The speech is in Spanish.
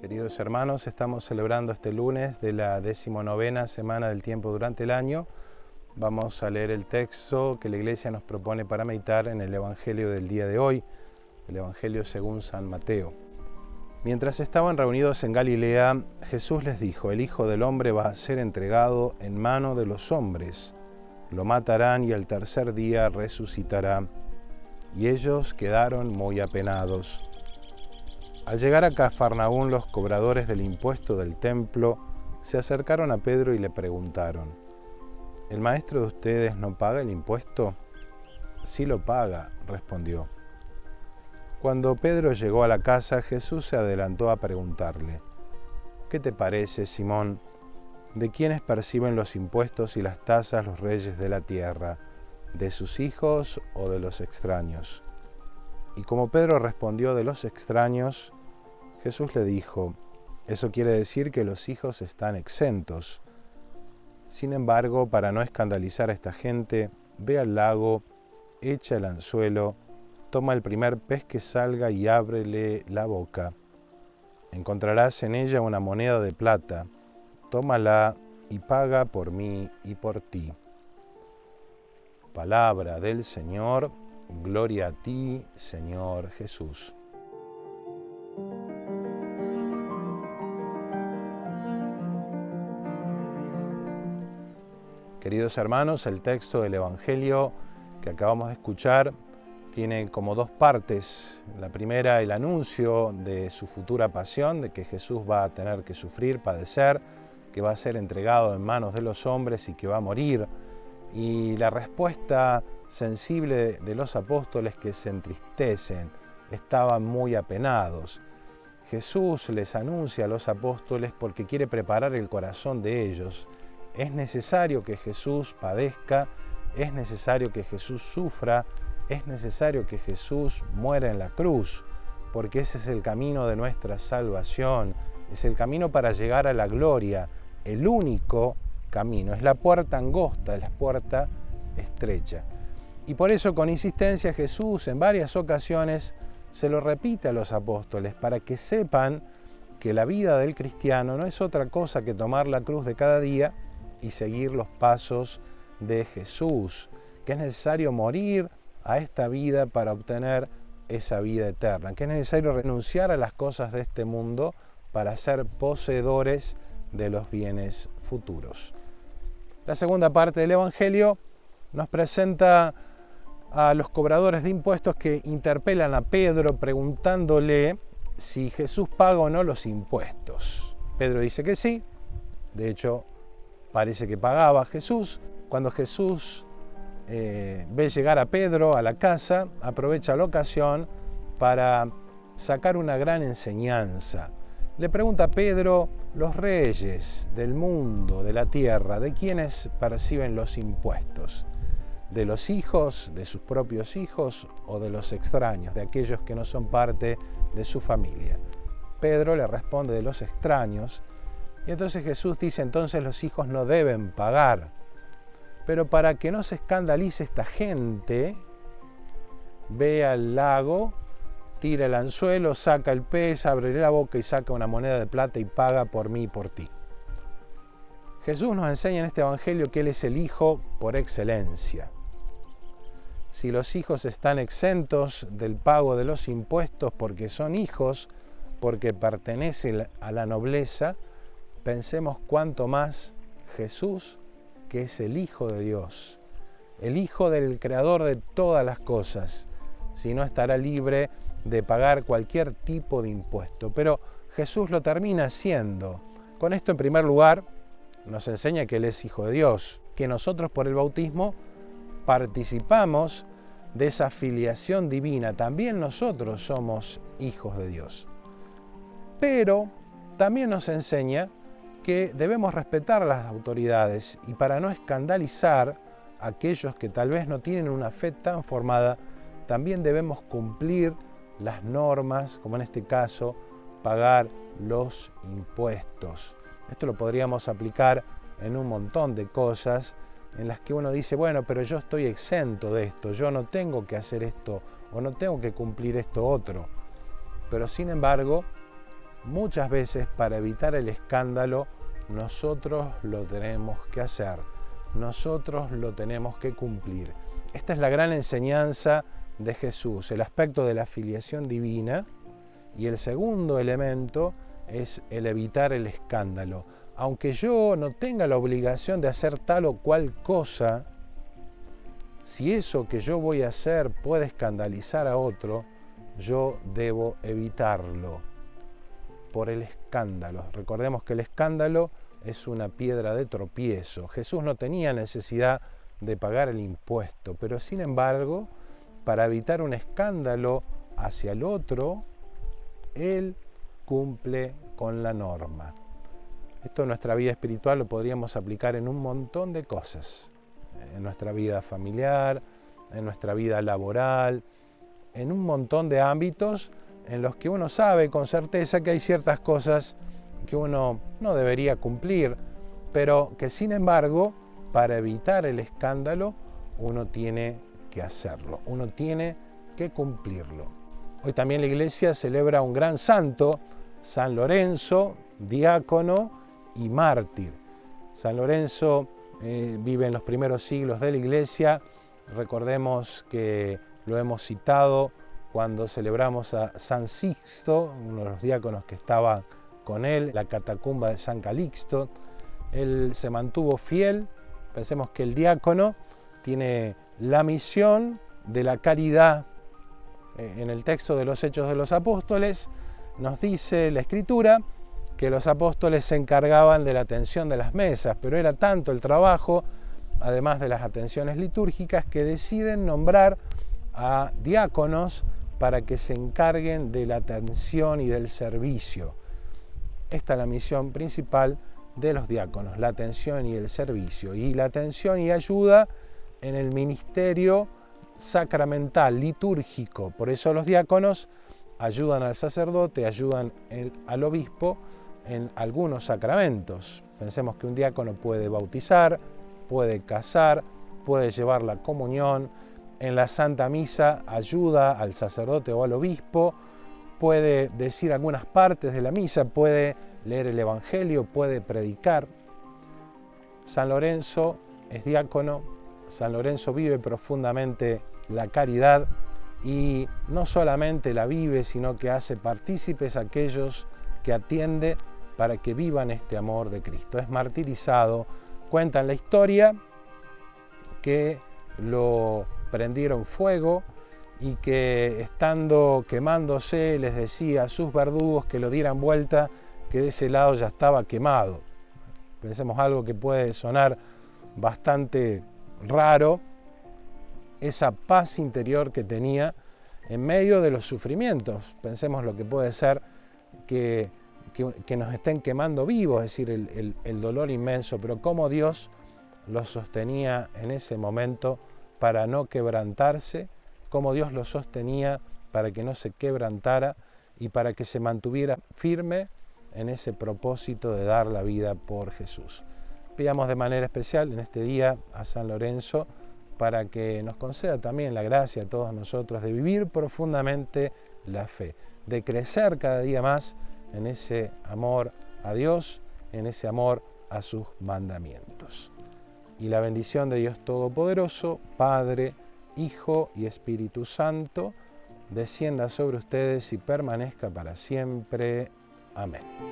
Queridos hermanos, estamos celebrando este lunes de la 19ª semana del tiempo durante el año. Vamos a leer el texto que la Iglesia nos propone para meditar en el Evangelio del día de hoy, el Evangelio según San Mateo. Mientras estaban reunidos en Galilea, Jesús les dijo: el Hijo del Hombre va a ser entregado en mano de los hombres, lo matarán y al tercer día resucitará. Y ellos quedaron muy apenados. Al llegar a Cafarnaún, los cobradores del impuesto del templo se acercaron a Pedro y le preguntaron: ¿el maestro de ustedes no paga el impuesto? Sí lo paga, respondió. Cuando Pedro llegó a la casa, Jesús se adelantó a preguntarle: ¿qué te parece, Simón? ¿De quiénes perciben los impuestos y las tasas los reyes de la tierra? ¿De sus hijos o de los extraños? Y como Pedro respondió de los extraños, Jesús le dijo: eso quiere decir que los hijos están exentos. Sin embargo, para no escandalizar a esta gente, ve al lago, echa el anzuelo, toma el primer pez que salga y ábrele la boca. Encontrarás en ella una moneda de plata. Tómala y paga por mí y por ti. Palabra del Señor. Gloria a ti, Señor Jesús. Queridos hermanos, el texto del Evangelio que acabamos de escuchar tiene como dos partes. La primera, el anuncio de su futura pasión, de que Jesús va a tener que sufrir, padecer, que va a ser entregado en manos de los hombres y que va a morir. Y la respuesta sensible de los apóstoles, que se entristecen, estaban muy apenados. Jesús les anuncia a los apóstoles porque quiere preparar el corazón de ellos. Es necesario que Jesús padezca, es necesario que Jesús sufra, es necesario que Jesús muera en la cruz, porque ese es el camino de nuestra salvación, es el camino para llegar a la gloria, el único camino, es la puerta angosta, es la puerta estrecha. Y por eso con insistencia Jesús en varias ocasiones se lo repite a los apóstoles para que sepan que la vida del cristiano no es otra cosa que tomar la cruz de cada día y seguir los pasos de Jesús, que es necesario morir a esta vida para obtener esa vida eterna, que es necesario renunciar a las cosas de este mundo para ser poseedores de los bienes futuros. La segunda parte del Evangelio nos presenta a los cobradores de impuestos que interpelan a Pedro preguntándole si Jesús paga o no los impuestos. Pedro dice que sí, de hecho parece que pagaba Jesús. Cuando Jesús ve llegar a Pedro a la casa, aprovecha la ocasión para sacar una gran enseñanza. Le pregunta a Pedro: los reyes del mundo, de la tierra, ¿de quiénes perciben los impuestos? ¿De los hijos, de sus propios hijos, o de los extraños, de aquellos que no son parte de su familia? Pedro le responde: de los extraños. Y entonces Jesús dice: entonces los hijos no deben pagar. Pero para que no se escandalice esta gente, ve al lago, tira el anzuelo, saca el pez, abre la boca y saca una moneda de plata y paga por mí y por ti. Jesús nos enseña en este Evangelio que Él es el Hijo por excelencia. Si los hijos están exentos del pago de los impuestos porque son hijos, porque pertenecen a la nobleza, pensemos cuánto más Jesús, que es el Hijo de Dios, el Hijo del Creador de todas las cosas, si no estará libre de pagar cualquier tipo de impuesto. Pero Jesús lo termina haciendo. Con esto, en primer lugar, nos enseña que Él es Hijo de Dios, que nosotros por el bautismo participamos de esa filiación divina. También nosotros somos hijos de Dios. Pero también nos enseña que debemos respetar a las autoridades y para no escandalizar a aquellos que tal vez no tienen una fe tan formada, también debemos cumplir las normas, como en este caso, pagar los impuestos. Esto lo podríamos aplicar en un montón de cosas en las que uno dice: bueno, pero yo estoy exento de esto, yo no tengo que hacer esto o no tengo que cumplir esto otro. Pero sin embargo, muchas veces para evitar el escándalo, nosotros lo tenemos que hacer, nosotros lo tenemos que cumplir. Esta es la gran enseñanza de Jesús, el aspecto de la filiación divina, y el segundo elemento es el evitar el escándalo. Aunque yo no tenga la obligación de hacer tal o cual cosa, si eso que yo voy a hacer puede escandalizar a otro, yo debo evitarlo por el escándalo. Recordemos que el escándalo es una piedra de tropiezo. Jesús no tenía necesidad de pagar el impuesto, pero sin embargo, para evitar un escándalo hacia el otro, Él cumple con la norma. Esto en nuestra vida espiritual lo podríamos aplicar en un montón de cosas. En nuestra vida familiar, en nuestra vida laboral, en un montón de ámbitos en los que uno sabe con certeza que hay ciertas cosas que uno no debería cumplir, pero que sin embargo, para evitar el escándalo, uno tiene que hacerlo, uno tiene que cumplirlo. Hoy también la Iglesia celebra un gran santo, San Lorenzo, diácono y mártir. San Lorenzo vive en los primeros siglos de la Iglesia. Recordemos que lo hemos citado cuando celebramos a San Sixto, uno de los diáconos que estaba con él, la catacumba de San Calixto. Él se mantuvo fiel. Pensemos que el diácono tiene la misión de la caridad. En el texto de los Hechos de los Apóstoles nos dice la Escritura que los apóstoles se encargaban de la atención de las mesas, pero era tanto el trabajo, además de las atenciones litúrgicas, que deciden nombrar a diáconos para que se encarguen de la atención y del servicio. Esta es la misión principal de los diáconos, la atención y el servicio, y la atención y ayuda en el ministerio sacramental, litúrgico. Por eso los diáconos ayudan al sacerdote, ayudan al obispo en algunos sacramentos. Pensemos que un diácono puede bautizar, puede casar, puede llevar la comunión, en la Santa Misa ayuda al sacerdote o al obispo, puede decir algunas partes de la misa, puede leer el Evangelio, puede predicar. San Lorenzo es diácono, San Lorenzo vive profundamente la caridad y no solamente la vive, sino que hace partícipes a aquellos que atiende para que vivan este amor de Cristo. Es martirizado, cuentan la historia que lo prendieron fuego y que estando quemándose les decía a sus verdugos que lo dieran vuelta, que de ese lado ya estaba quemado. Pensemos algo que puede sonar bastante raro, esa paz interior que tenía en medio de los sufrimientos. Pensemos lo que puede ser que nos estén quemando vivos, es decir, el dolor inmenso, pero cómo Dios los sostenía en ese momento para no quebrantarse, cómo Dios los sostenía para que no se quebrantara y para que se mantuviera firme en ese propósito de dar la vida por Jesús. Pidamos de manera especial en este día a San Lorenzo para que nos conceda también la gracia a todos nosotros de vivir profundamente la fe, de crecer cada día más en ese amor a Dios, en ese amor a sus mandamientos. Y la bendición de Dios Todopoderoso, Padre, Hijo y Espíritu Santo, descienda sobre ustedes y permanezca para siempre. Amén.